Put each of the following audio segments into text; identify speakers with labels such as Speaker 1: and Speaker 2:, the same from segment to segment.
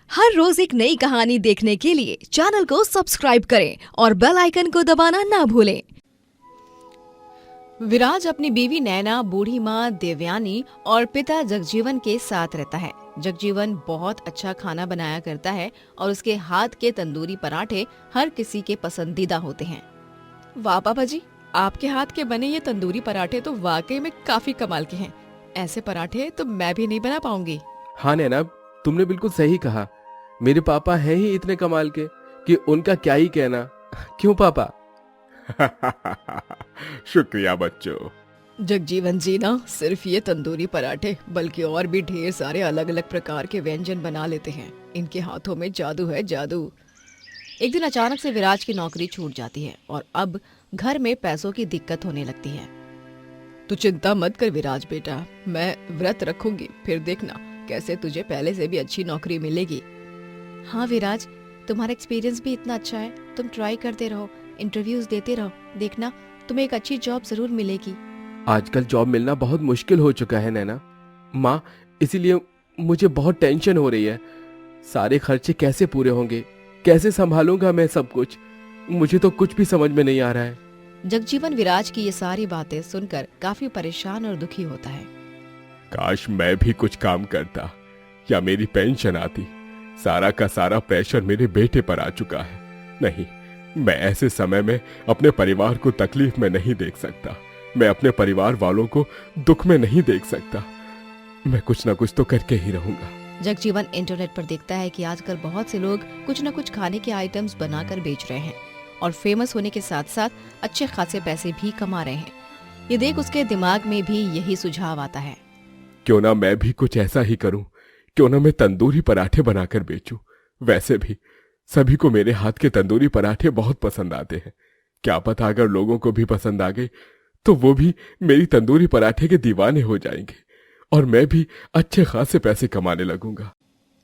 Speaker 1: हर रोज एक नई कहानी देखने के लिए चैनल को सब्सक्राइब करें और बेल आइकन को दबाना ना भूलें। विराज अपनी बीवी नैना, बूढ़ी माँ देवयानी और पिता जगजीवन के साथ रहता है। जगजीवन बहुत अच्छा खाना बनाया करता है और उसके हाथ के तंदूरी पराठे हर किसी के पसंदीदा होते हैं। वाह पापा जी, आपके हाथ के बने ये तंदूरी पराठे तो वाकई में काफी कमाल के हैं। ऐसे पराठे तो मैं भी नहीं बना पाऊंगी।
Speaker 2: हाँ नैना, तुमने बिल्कुल सही कहा। मेरे पापा हैं ही इतने कमाल के कि उनका क्या ही कहना। क्यों पापा?
Speaker 3: शुक्रिया बच्चों।
Speaker 1: जगजीवन जी ना सिर्फ ये तंदूरी पराठे बल्कि और भी ढेर सारे अलग अलग प्रकार के व्यंजन बना लेते हैं। इनके हाथों में जादू है, जादू। एक दिन अचानक से विराज की नौकरी छूट जाती है और अब घर में पैसों की दिक्कत होने लगती है। तू चिंता मत कर विराज बेटा, मैं व्रत रखूंगी, फिर देखना कैसे तुझे पहले से भी अच्छी नौकरी मिलेगी। हाँ विराज, तुम्हारा एक्सपीरियंस भी इतना अच्छा है, तुम ट्राई करते रहो, इंटरव्यूज देते रहो, देखना तुम्हें एक अच्छी जॉब जरूर मिलेगी।
Speaker 2: आजकल जॉब मिलना बहुत मुश्किल हो चुका है नैना माँ, इसीलिए मुझे बहुत टेंशन हो रही है। सारे खर्चे कैसे पूरे होंगे, कैसे संभालूंगा मैं सब कुछ? मुझे तो कुछ भी समझ में नहीं आ रहा है।
Speaker 1: जगजीवन विराज की ये सारी बातें सुनकर काफी परेशान और दुखी होता है।
Speaker 3: काश मैं भी कुछ काम करता या मेरी पेंशन आती। सारा का सारा प्रेशर मेरे बेटे पर आ चुका है। नहीं, मैं ऐसे समय में अपने परिवार को तकलीफ में नहीं देख सकता। मैं अपने परिवार वालों को दुख में नहीं देख सकता। मैं कुछ ना कुछ तो करके ही रहूंगा।
Speaker 1: जगजीवन इंटरनेट पर देखता है कि आजकल बहुत से लोग कुछ न कुछ खाने के आइटम्स बनाकर बेच रहे हैं और फेमस होने के साथ साथ अच्छे खासे पैसे भी कमा रहे हैं। ये देख उसके दिमाग में भी यही सुझाव आता है।
Speaker 3: क्यों ना मैं भी कुछ ऐसा ही करूं। क्यों ना मैं तंदूरी पराठे बनाकर बेचूं। वैसे भी सभी को मेरे हाथ के तंदूरी पराठे बहुत पसंद आते हैं। क्या पता अगर लोगों को भी पसंद आ गए तो वो भी मेरी तंदूरी पराठे के दीवाने हो जाएंगे और मैं भी अच्छे खासे पैसे कमाने लगूंगा।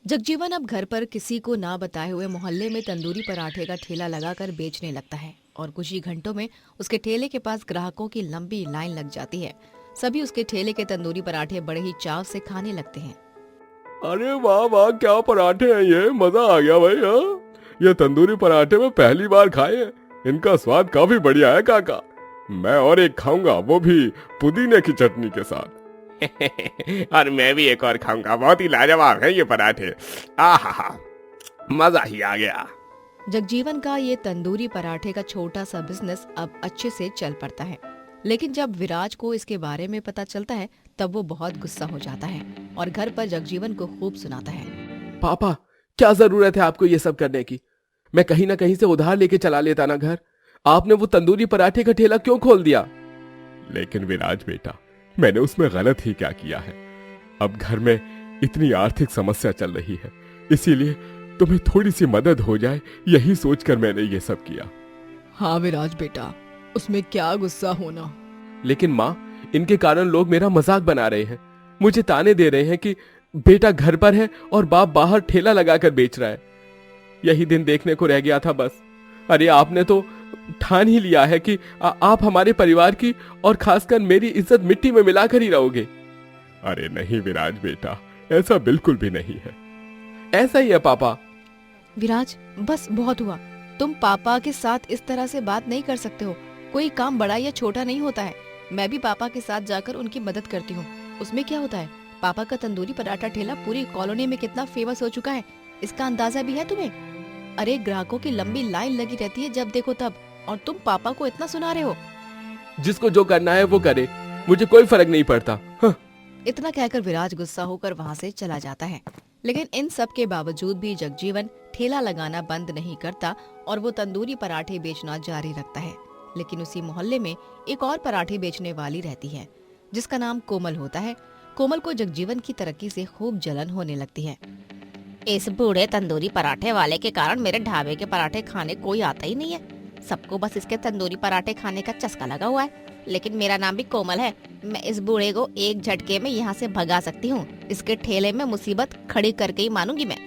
Speaker 1: जगजीवन अब घर पर किसी को ना बताए हुए मोहल्ले में तंदूरी पराठे का ठेला लगाकर बेचने लगता है और कुछ ही घंटों में उसके ठेले के पास ग्राहकों की लंबी लाइन लग जाती है। सभी उसके ठेले के तंदूरी पराठे बड़े ही चाव से खाने लगते हैं।
Speaker 3: अरे वाह वाह, क्या पराठे हैं ये, मजा आ गया भाई। हाँ, ये तंदूरी पराठे में पहली बार खाए हैं। इनका स्वाद काफी बढ़िया है काका। मैं और एक खाऊंगा, वो भी पुदीने की चटनी के साथ। और मैं भी एक और खाऊंगा। बहुत ही लाजवाब है ये पराठे। आहा, मजा ही आ गया।
Speaker 1: जगजीवन का ये तंदूरी पराठे का छोटा सा बिजनेस अब अच्छे से चल पड़ता है, लेकिन जब विराज को इसके बारे में पता चलता है तब वो बहुत गुस्सा हो जाता है और घर पर जगजीवन को खूब सुनाता है।
Speaker 2: पापा, क्या जरूरत है आपको ये सब करने की? मैं कहीं ना कहीं से उधार लेके चला लेता ना घर। आपने वो तंदूरी पराठे का ठेला क्यों खोल दिया?
Speaker 3: लेकिन विराज बेटा, मैंने उसमें गलत ही क्या किया है? अब घर में इतनी आर्थिक समस्या चल रही है, इसीलिए तुम्हें थोड़ी सी मदद हो जाए, यही सोचकर मैंने ये सब किया।
Speaker 1: हाँ विराज बेटा, उसमें क्या गुस्सा होना।
Speaker 2: लेकिन माँ, इनके कारण लोग मेरा मजाक बना रहे हैं, मुझे ताने दे रहे हैं कि बेटा घर पर है और बाप बाहर ठेला लगाकर बेच रहा है। यही दिन देखने को रह गया था बस। अरे आपने तो ठान ही लिया है कि आप हमारे परिवार की और खासकर मेरी इज्जत मिट्टी में मिलाकर ही रहोगे।
Speaker 3: अरे नहीं विराज बेटा, ऐसा बिल्कुल भी नहीं है।
Speaker 2: ऐसा ही है पापा।
Speaker 1: विराज, बस बहुत हुआ। तुम पापा के साथ इस तरह से बात नहीं कर सकते हो। कोई काम बड़ा या छोटा नहीं होता है। मैं भी पापा के साथ जाकर उनकी मदद करती हूँ, उसमें क्या होता है? पापा का तंदूरी पराठा ठेला पूरी कॉलोनी में कितना फेमस हो चुका है, इसका अंदाजा भी है तुम्हें? अरे ग्राहकों की लंबी लाइन लगी रहती है जब देखो तब, और तुम पापा को इतना सुना रहे हो।
Speaker 2: जिसको जो करना है वो करे, मुझे कोई फर्क नहीं पड़ता। हाँ।
Speaker 1: इतना कहकर विराज गुस्सा होकर वहाँ से चला जाता है। लेकिन इन सब के बावजूद भी जगजीवन ठेला लगाना बंद नहीं करता और वो तंदूरी पराठे बेचना जारी रखता है। लेकिन उसी मोहल्ले में एक और पराठे बेचने वाली रहती है जिसका नाम कोमल होता है। कोमल को जगजीवन की तरक्की से खूब जलन होने लगती है। इस बूढ़े तंदूरी पराठे वाले के कारण मेरे ढाबे के पराठे खाने कोई आता ही नहीं है। सबको बस इसके तंदूरी पराठे खाने का चस्का लगा हुआ है। लेकिन मेरा नाम भी कोमल है। मैं इस बूढ़े को एक झटके में यहाँ से भगा सकती हूँ। इसके ठेले में मुसीबत खड़ी करके ही मानूंगी मैं,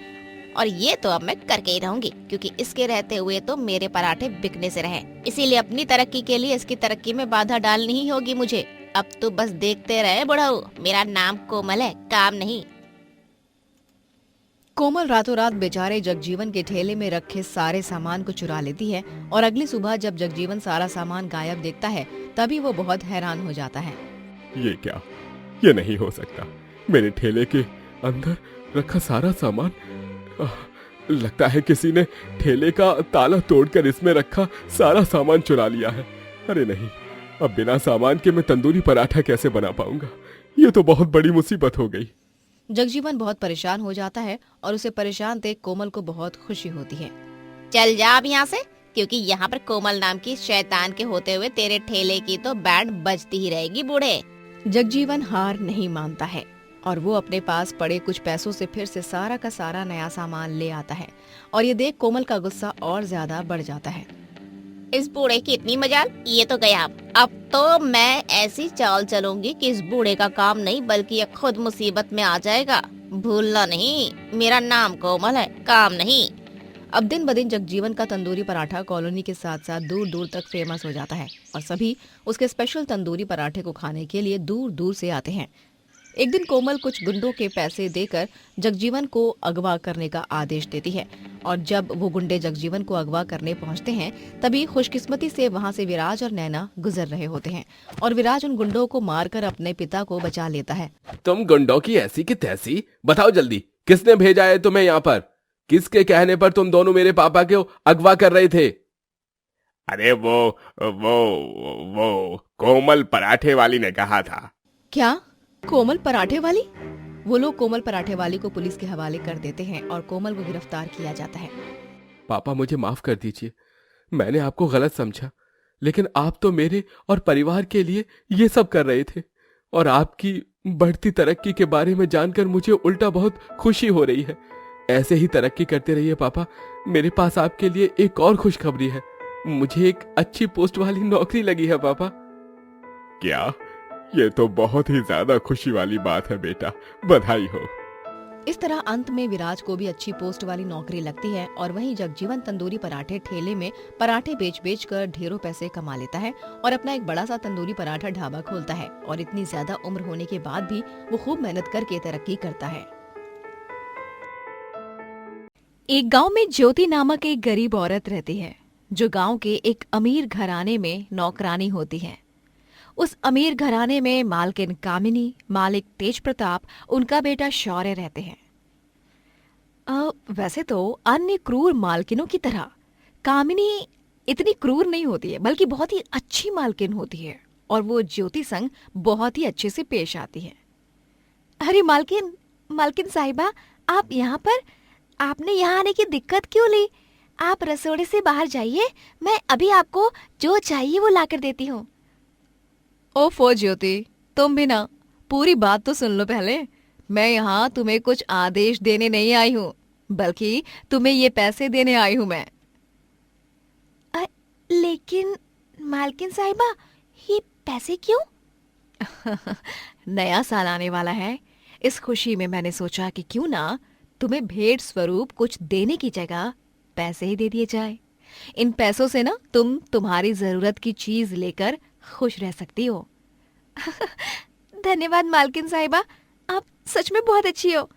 Speaker 1: और ये तो अब मैं करके ही रहूंगी, क्योंकि इसके रहते हुए तो मेरे पराठे बिकने से रहे। इसीलिए अपनी तरक्की के लिए इसकी तरक्की में बाधा डालनी ही होगी मुझे। अब तो बस देखते रहे बुढ़ाऊ, मेरा नाम कोमल है, काम नहीं। कोमल रातों रात बेचारे जगजीवन के ठेले में रखे सारे सामान को चुरा लेती है और अगली सुबह जब जगजीवन सारा सामान गायब देखता है तभी वो बहुत हैरान हो जाता है।
Speaker 3: ये क्या? ये नहीं हो सकता। मेरे ठेले के अंदर रखा सारा सामान, लगता है किसी ने ठेले का ताला तोड़कर इसमें रखा सारा सामान चुरा लिया है। अरे नहीं, अब बिना सामान के मैं तंदूरी पराठा कैसे बना पाऊंगा? ये तो बहुत बड़ी मुसीबत हो गई।
Speaker 1: जगजीवन बहुत परेशान हो जाता है और उसे परेशान देख कोमल को बहुत खुशी होती है। चल जा अब यहाँ से, क्योंकि यहाँ पर कोमल नाम की शैतान के होते हुए तेरे ठेले की तो बैंड बजती ही रहेगी बूढ़े। जगजीवन हार नहीं मानता है और वो अपने पास पड़े कुछ पैसों से फिर से सारा का सारा नया सामान ले आता है और ये देख कोमल का गुस्सा और ज्यादा बढ़ जाता है। इस बूढ़े की इतनी मजाल, ये तो गया। अब तो मैं ऐसी चाल चलूंगी कि इस बूढ़े का काम नहीं बल्कि ये खुद मुसीबत में आ जाएगा। भूलना नहीं, मेरा नाम कोमल है, काम नहीं। अब दिन ब दिन जगजीवन का तंदूरी पराठा कॉलोनी के साथ साथ दूर दूर तक फेमस हो जाता है और सभी उसके स्पेशल तंदूरी पराठे को खाने के लिए दूर दूर से आते हैं। एक दिन कोमल कुछ गुंडों के पैसे देकर जगजीवन को अगवा करने का आदेश देती है और जब वो गुंडे जगजीवन को अगवा करने पहुंचते हैं तभी खुशकिस्मती से वहां से विराज और नैना गुजर रहे होते हैं और विराज उन गुंडों को मारकर अपने पिता को बचा लेता है।
Speaker 2: तुम गुंडों की ऐसी की तैसी, बताओ जल्दी किसने भेजा है तुम्हें यहाँ पर? किसके कहने पर तुम दोनों मेरे पापा को अगवा कर रहे थे?
Speaker 3: अरे वो कोमल पराठे वाली ने कहा था।
Speaker 1: क्या? कोमल पराठे वाली? वो लोग कोमल पराठे वाली को पुलिस के हवाले कर देते हैं और कोमल को गिरफ्तार किया जाता है।
Speaker 2: पापा मुझे माफ कर दीजिए, मैंने आपको गलत समझा, लेकिन आप तो मेरे और परिवार के लिए ये सब कर रहे थे और आपकी बढ़ती तरक्की के बारे में जानकर मुझे उल्टा बहुत खुशी हो रही है। ऐसे ही तरक्की करते रहिए पापा। मेरे पास आपके लिए एक और खुशखबरी है, मुझे एक अच्छी पोस्ट वाली नौकरी लगी है पापा।
Speaker 3: क्या? ये तो बहुत ही ज्यादा खुशी वाली बात है बेटा, बधाई हो।
Speaker 1: इस तरह अंत में विराज को भी अच्छी पोस्ट वाली नौकरी लगती है और वहीं जगजीवन तंदूरी पराठे ठेले में पराठे बेच कर ढेरों पैसे कमा लेता है और अपना एक बड़ा सा तंदूरी पराठा ढाबा खोलता है और इतनी ज्यादा उम्र होने के बाद भी वो खूब मेहनत करके तरक्की करता है। एक गांव में ज्योति नामक एक गरीब औरत रहती है जो गांव के एक अमीर घराने में नौकरानी होती है। उस अमीर घराने में मालकिन कामिनी, मालिक तेज प्रताप, उनका बेटा शौर्य रहते हैं। वैसे तो अन्य क्रूर मालकिनों की तरह कामिनी इतनी क्रूर नहीं होती है, बल्कि बहुत ही अच्छी मालकिन होती है और वो ज्योति संग बहुत ही अच्छे से पेश आती है। अरे मालकिन साहिबा, आप यहाँ पर? आपने यहाँ आने की दिक्कत क्यों ली? आप रसोड़े से बाहर जाइए, मैं अभी आपको जो चाहिए वो लाकर देती हूँ। ओफो ज्योति, तुम भी ना, पूरी बात तो सुन लो पहले। मैं यहाँ तुम्हें कुछ आदेश देने नहीं आई हूँ, बल्कि तुम्हें ये पैसे देने आई हूँ मैं। लेकिन मालकिन साहिबा, ये पैसे क्यों? नया साल आने वाला है, इस खुशी में मैंने सोचा कि क्यों ना तुम्हें भेंट स्वरूप कुछ देने की जगह पैसे ही दे दिए जाए। इन पैसों से ना तुम तुम्हारी जरूरत की चीज लेकर खुश रह सकती हो। धन्यवाद मालकिन साहिबा, आप सच में बहुत अच्छी हो।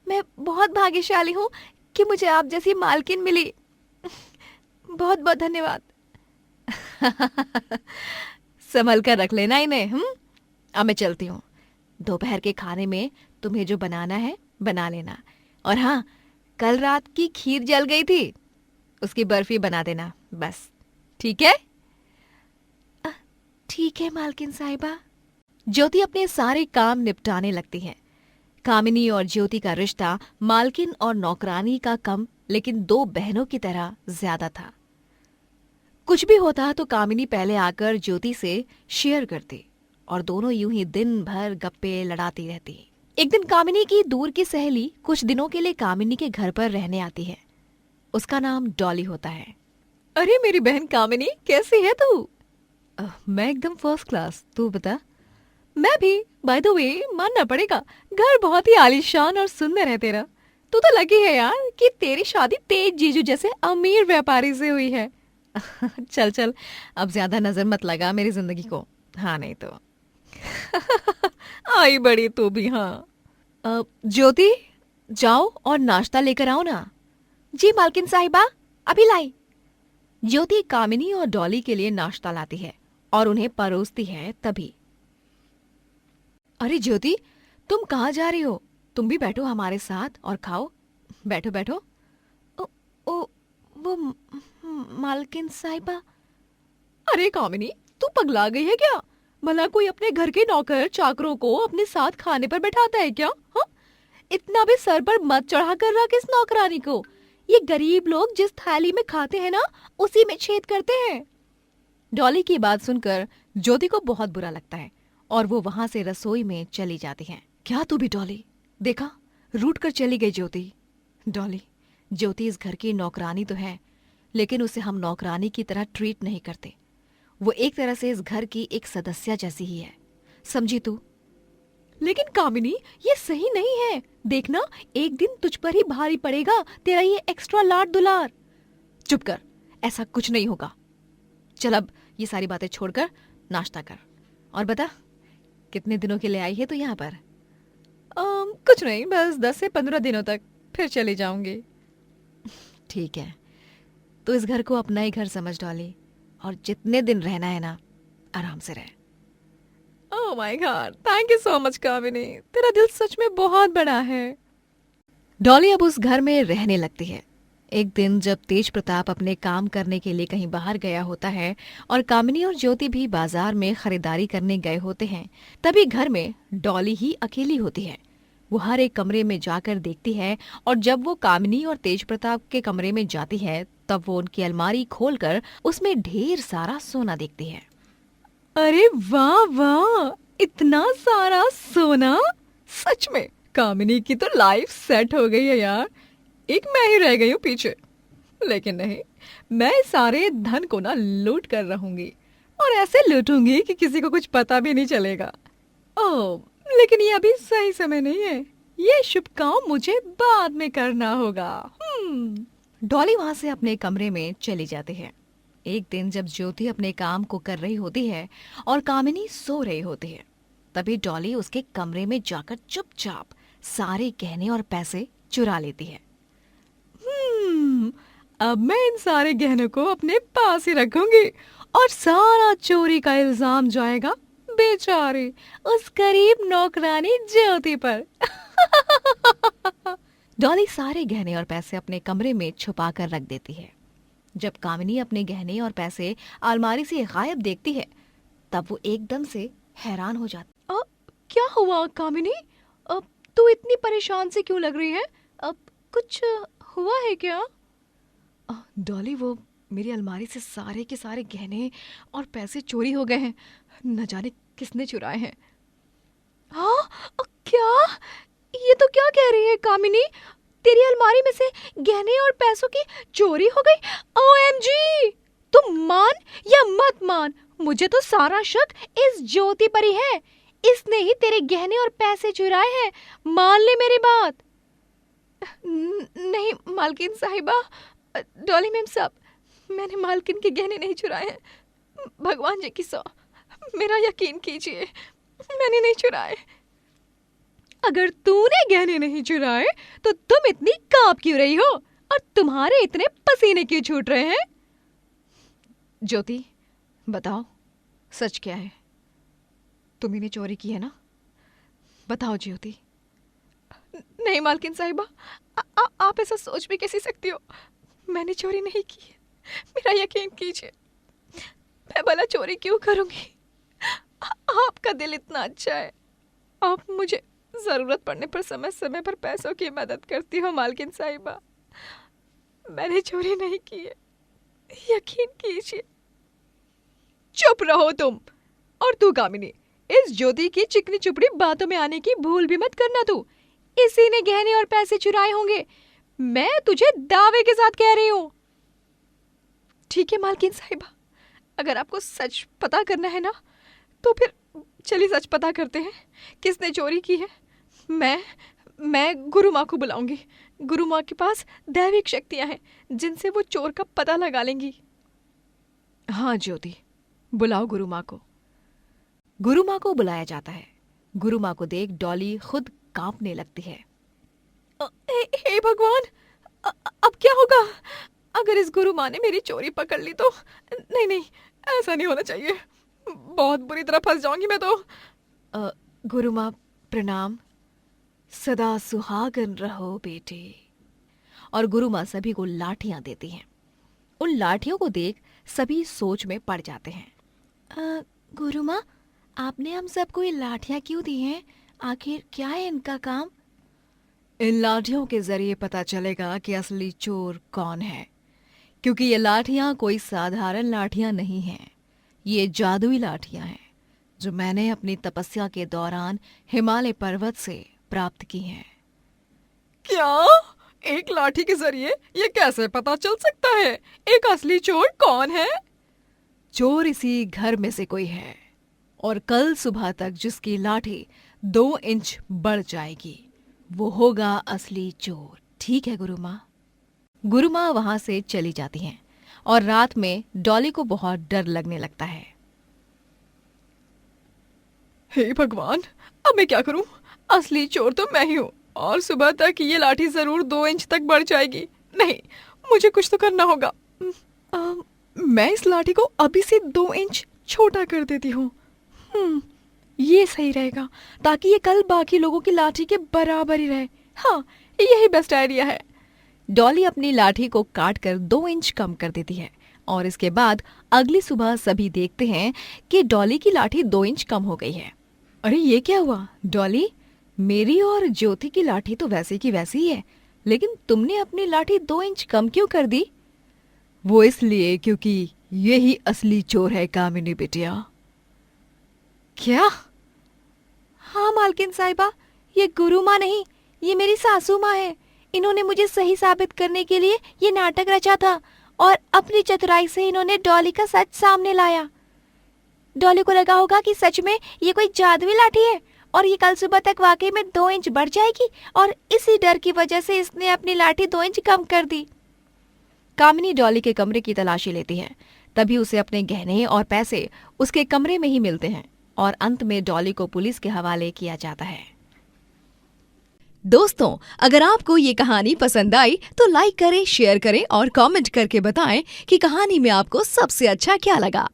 Speaker 1: मैं बहुत भाग्यशाली हूँ कि मुझे आप जैसी मालकिन मिली। बहुत बहुत धन्यवाद। संभल कर रख लेना इन्हें। अब मैं चलती हूँ। दोपहर के खाने में तुम्हें जो बनाना है बना लेना, और हाँ, कल रात की खीर जल गई थी, उसकी बर्फी बना देना बस। ठीक है? ठीक है मालकिन साहिबा। ज्योति अपने सारे काम निपटाने लगती है। कामिनी और ज्योति का रिश्ता मालकिन और नौकरानी का कम, लेकिन दो बहनों की तरह ज्यादा था। कुछ भी होता तो कामिनी पहले आकर ज्योति से शेयर करती और दोनों यूं ही दिन भर गप्पे लड़ाती रहती। एक दिन कामिनी की दूर की सहेली कुछ दिनों के लिए कामिनी के घर पर रहने आती है। उसका नाम डॉली होता है। अरे मेरी बहन कामिनी, कैसी है तू? मैं एकदम फर्स्ट क्लास, तू बता? मैं भी। बाय द वे, मानना पड़ेगा, घर बहुत ही आलीशान और सुंदर है तेरा। तू तो लगी है यार कि तेरी शादी तेज जीजू जैसे अमीर व्यापारी से हुई है। चल चल, अब ज्यादा नजर मत लगा मेरी जिंदगी को। हाँ नहीं तो। आई बड़ी तू भी। हाँ ज्योति, जाओ और नाश्ता लेकर आओ ना। जी मालकिन साहिबा, अभी लाई। ज्योति कामिनी और डॉली के लिए नाश्ता लाती है और उन्हें परोसती है। तभी अरे ज्योति, तुम कहाँ जा रही हो? तुम भी बैठो हमारे साथ और खाओ। बैठो बैठो। ओ, ओ वो मालकिन साहिबा। अरे कामिनी, तू पगला गई है क्या? भला कोई अपने घर के नौकर चाकरों को अपने साथ खाने पर बैठाता है क्या? हाँ, इतना भी सर पर मत चढ़ा कर रख इस नौकरानी को। ये गरीब लोग जिस थाली में खाते हैं ना, उसी में छेद करते हैं। डॉली की बात सुनकर ज्योति को बहुत बुरा लगता है और वो वहां से रसोई में चली जाती है। क्या तू भी डॉली? देखा, रूठ कर चली गई ज्योति। डॉली, ज्योति इस घर की नौकरानी तो है, लेकिन उसे हम नौकरानी की तरह ट्रीट नहीं करते। वो एक तरह से इस घर की एक सदस्य जैसी ही है, समझी तू? लेकिन कामिनी, ये सही नहीं है। देखना, एक दिन तुझ पर ही भारी पड़ेगा तेरा ये एक्स्ट्रा लाड दुलार। चुप कर, ऐसा कुछ नहीं होगा। चल अब ये सारी बातें छोड़कर नाश्ता कर और बता, कितने दिनों के लिए आई है तू यहाँ पर? कुछ नहीं, बस 10 से 15 दिनों तक, फिर चली जाऊंगी। ठीक है, तो इस घर को अपना ही घर समझ डाली और जितने दिन रहना है ना, आराम से रह। Oh my god, thank you so much Kamini, तेरा दिल सच में बहुत बड़ा है। डॉली अब उस घर में रहने लगती है। एक दिन जब तेज प्रताप अपने काम करने के लिए कहीं बाहर गया होता है और कामिनी और ज्योति भी बाजार में खरीदारी करने गए होते हैं, तभी घर में डॉली ही अकेली होती है। वो हर एक कमरे में जाकर देखती है और जब वो कामिनी और तेज प्रताप के कमरे में जाती है, तब वो उनकी अलमारी खोलकर उसमें ढेर सारा सोना देखती है। अरे वाह वाह, इतना सारा सोना! सच में कामिनी की तो लाइफ सेट हो गई है यार। एक मैं ही रह गई हूँ पीछे। लेकिन नहीं, मैं सारे धन को ना लूट कर रहूंगी और ऐसे लूटूंगी कि किसी को कुछ पता भी नहीं चलेगा। ओह, लेकिन ये अभी सही समय नहीं है। ये शुभ काम मुझे बाद में करना होगा। डॉली वहां से अपने कमरे में चली जाती है। एक दिन जब ज्योति अपने काम को कर रही होती है और कामिनी सो रही होती है, तभी डॉली उसके कमरे में जाकर चुपचाप सारे गहने और पैसे चुरा लेती है। अब मैं इन सारे गहनों को अपने पास ही रखूंगी और सारा चोरी का इल्जाम जाएगा बेचारी उस गरीब नौकरानी ज्योति पर। डॉली सारे गहने और पैसे अपने कमरे में छुपा कर रख देती है। जब कामिनी अपने गहने और पैसे अलमारी से गायब देखती है, तब वो एकदम से हैरान हो जाती। क्या हुआ कामिनी? अब तू इतनी परेशान से क्यों लग रही है? अब कुछ हुआ है क्या? डॉली, वो मेरी अलमारी से सारे के सारे गहने और पैसे चोरी हो गए हैं। न जाने किसने चुराए हैं। हाँ, क्या? ये तो क्या कह रही है कामिनी? तेरी अलमारी में से गहने और पैसों की चोरी हो गई? OMG! तुम मान या मत मान, मुझे तो सारा शक इस ज्योति पर ही है। इसने ही तेरे गहने और पैसे चुराए हैं। मान ले मेरी बात। नहीं मालकिन साहिबा, डॉली मैम साहब, मैंने मालकिन के गहने नहीं चुराए हैं। भगवान जी की सौ, मेरा यकीन कीजिए, मैंने नहीं चुराए। अगर तूने गहने नहीं चुराए तो तुम इतनी कांप क्यों रही हो और तुम्हारे इतने पसीने क्यों छूट रहे हैं? ज्योति, बताओ, सच क्या है? तुम इन्हें चोरी की है ना? बताओ ज्योति। नहीं मालकिन साहिबा, आप ऐसा सोच भी कैसे सकती हो? मैंने चोरी नहीं की है, मेरा यकीन कीजिए। मैं भला चोरी क्यों करूंगी? आपका दिल इतना अच्छा है, आप मुझे जरूरत पड़ने पर समय समय पर पैसों की मदद करती हो मालकिन साहिबा। मैंने चोरी नहीं की है, यकीन कीजिए। चुप रहो तुम। और तू कामिनी, इस ज्योति की चिकनी चुपड़ी बातों में आने की भूल भी मत करना। तू इसी ने गहने और पैसे चुराए होंगे, मैं तुझे दावे के साथ कह रही हूं। ठीक है मालकिन साहिबा, अगर आपको सच पता करना है ना, तो फिर चलिए सच पता करते हैं किसने चोरी की है। मैं गुरु माँ को बुलाऊंगी। गुरु माँ के पास दैविक शक्तियां हैं जिनसे वो चोर का पता लगा लेंगी। हाँ ज्योति, बुलाओ गुरु माँ को। गुरु माँ को बुलाया जाता है। गुरु माँ को देख डॉली खुद कांपने लगती है। हे भगवान, अब क्या होगा? अगर इस गुरु माँ ने मेरी चोरी पकड़ ली तो नहीं नहीं, ऐसा नहीं होना चाहिए। बहुत बुरी तरह फंस जाऊंगी मैं तो। गुरु माँ प्रणाम। सदा सुहागन रहो बेटे। और गुरु माँ सभी को लाठियां देती हैं। उन लाठियों को देख सभी सोच में पड़ जाते हैं। गुरु माँ, आपने हम सबको ये लाठियां क्यों दी हैं? आखिर क्या है इनका काम? इन लाठियों के जरिए पता चलेगा कि असली चोर कौन है, क्योंकि ये लाठियां कोई साधारण लाठियां नहीं हैं। ये जादुई लाठियां हैं जो मैंने अपनी तपस्या के दौरान हिमालय पर्वत से प्राप्त की हैं। क्या? एक लाठी के जरिए ये कैसे पता चल सकता है एक असली चोर कौन है? चोर इसी घर में से कोई है, और कल सुबह तक जिसकी लाठी 2 इंच बढ़ जाएगी वो होगा असली चोर। ठीक है गुरु माँ। गुरु माँ वहां से चली जाती हैं और रात में डॉली को बहुत डर लगने लगता है। हे भगवान, अब मैं क्या करूं? असली चोर तो मैं ही हूं और सुबह तक ये लाठी जरूर 2 इंच तक बढ़ जाएगी। नहीं, मुझे कुछ तो करना होगा। मैं इस लाठी को अभी से 2 इंच छोटा कर देती हूँ। ये सही रहेगा ताकि ये कल बाकी लोगों की लाठी के बराबर ही रहे। हाँ, यही बेस्ट आइडिया है। डॉली अपनी लाठी को काटकर 2 इंच कम कर देती है और इसके बाद अगली सुबह सभी देखते हैं कि डॉली की लाठी 2 इंच कम हो गई है। अरे ये क्या हुआ डॉली? मेरी और ज्योति की लाठी तो वैसी की वैसी ही है, लेकिन तुमने अपनी लाठी 2 इंच कम क्यों कर दी? वो इसलिए क्योंकि यही असली चोर है कामिनी बिटिया। क्या? हाँ मालकिन साहिबा, ये गुरु माँ नहीं, ये मेरी सासू माँ है। इन्होंने मुझे सही साबित करने के लिए ये नाटक रचा था और अपनी चतुराई से इन्होंने डॉली का सच सामने लाया। डॉली को लगा होगा कि सच में ये कोई जादुई लाठी है और ये कल सुबह तक वाकई में 2 इंच बढ़ जाएगी, और इसी डर की वजह से इसने अपनी लाठी 2 इंच कम कर दी। कामिनी डॉली के कमरे की तलाशी लेती है। तभी उसे अपने गहने और पैसे उसके कमरे में ही मिलते हैं और अंत में डॉली को पुलिस के हवाले किया जाता है। दोस्तों, अगर आपको ये कहानी पसंद आई तो लाइक करें, शेयर करें और कमेंट करके बताएं कि कहानी में आपको सबसे अच्छा क्या लगा।